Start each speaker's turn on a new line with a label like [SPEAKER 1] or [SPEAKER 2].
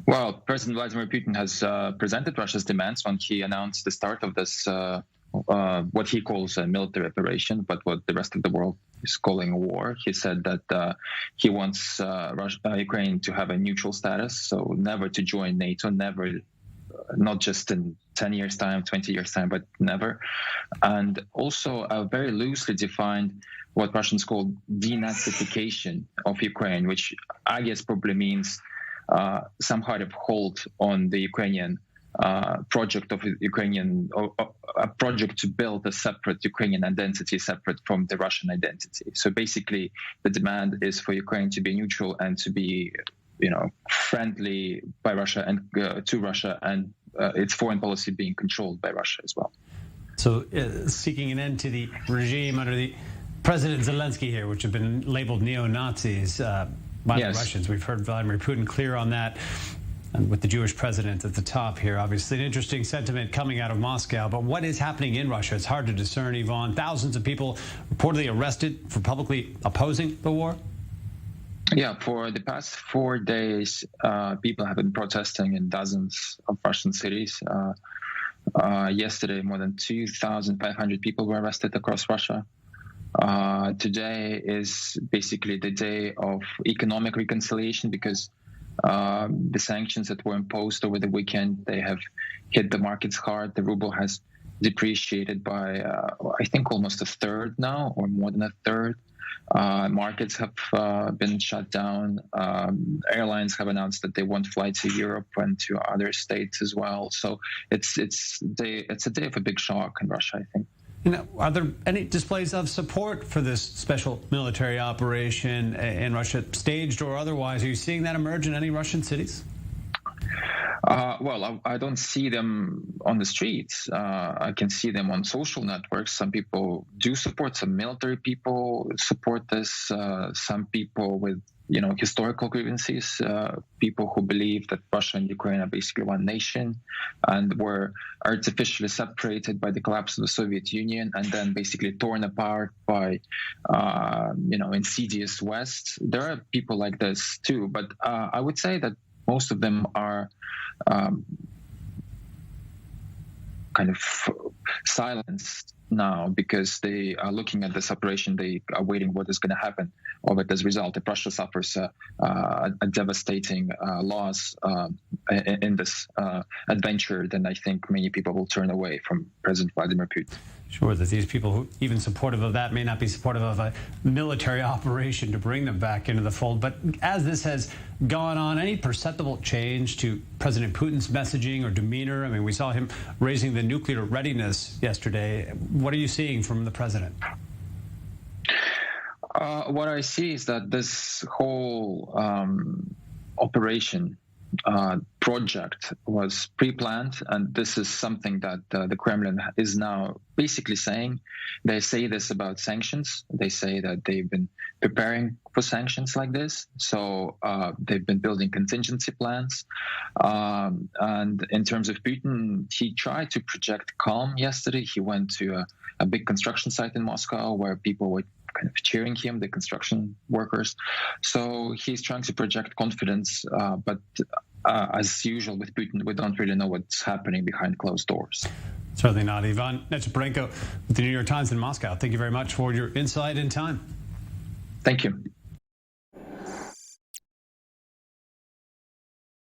[SPEAKER 1] Well, President Vladimir Putin has presented Russia's demands when he announced the start of this, what he calls a military operation, but what the rest of the world is calling a war. He said that he wants Ukraine to have a neutral status, so never to join NATO, never, not just in 10 years' time, 20 years' time, but never. And also very loosely defined what Russians call denazification of Ukraine, which I guess probably means some kind of hold on the Ukrainian project of a project to build a separate Ukrainian identity, separate from the Russian identity. So basically, the demand is for Ukraine to be neutral and to be, friendly by Russia and to Russia, and its foreign policy being controlled by Russia as well.
[SPEAKER 2] So, seeking an end to the regime under the President Zelensky here, which have been labeled neo-Nazis by the Russians. We've heard Vladimir Putin clear on that, and with the Jewish president at the top here. Obviously, an interesting sentiment coming out of Moscow. But what is happening in Russia? It's hard to discern, Ivan. Thousands of people reportedly arrested for publicly opposing the war.
[SPEAKER 1] Yeah, for the past 4 days, people have been protesting in dozens of Russian cities. Yesterday, more than 2,500 people were arrested across Russia. Today is basically the day of economic reconciliation because the sanctions that were imposed over the weekend, they have hit the markets hard. The ruble has depreciated by, I think, almost a third now, or more than a third. Markets have been shut down. Airlines have announced that they won't fly to Europe and to other states as well. So it's a day of a big shock in Russia, I think.
[SPEAKER 2] Are there any displays of support for this special military operation in Russia, staged or otherwise? Are you seeing that emerge in any Russian cities?
[SPEAKER 1] Well, I don't see them on the streets. I can see them on social networks. Some people do support, some military people support this. Some people with, historical grievances, people who believe that Russia and Ukraine are basically one nation and were artificially separated by the collapse of the Soviet Union and then basically torn apart by, insidious West. There are people like this too, but I would say that most of them are kind of silenced now because they are looking at this operation. They are waiting what is going to happen of it as a result. If Russia suffers a devastating loss in this adventure, then I think many people will turn away from President Vladimir Putin.
[SPEAKER 2] Sure, that these people who even supportive of that may not be supportive of a military operation to bring them back into the fold. But as this has gone on, any perceptible change to President Putin's messaging or demeanor? I mean, we saw him raising the nuclear readiness yesterday. What are you seeing from the president?
[SPEAKER 1] What I see is that this whole operation project was pre-planned, and this is something that the Kremlin is now basically saying. They say this about sanctions. They say that they've been preparing for sanctions like this. So they've been building contingency plans. And in terms of Putin, he tried to project calm yesterday. He went to a big construction site in Moscow where people were kind of cheering him, the construction workers. So he's trying to project confidence, but as usual with Putin, we don't really know what's happening behind closed doors.
[SPEAKER 2] Certainly not. Ivan Nechepurenko with the New York Times in Moscow. Thank you very much for your insight and time.
[SPEAKER 1] Thank you.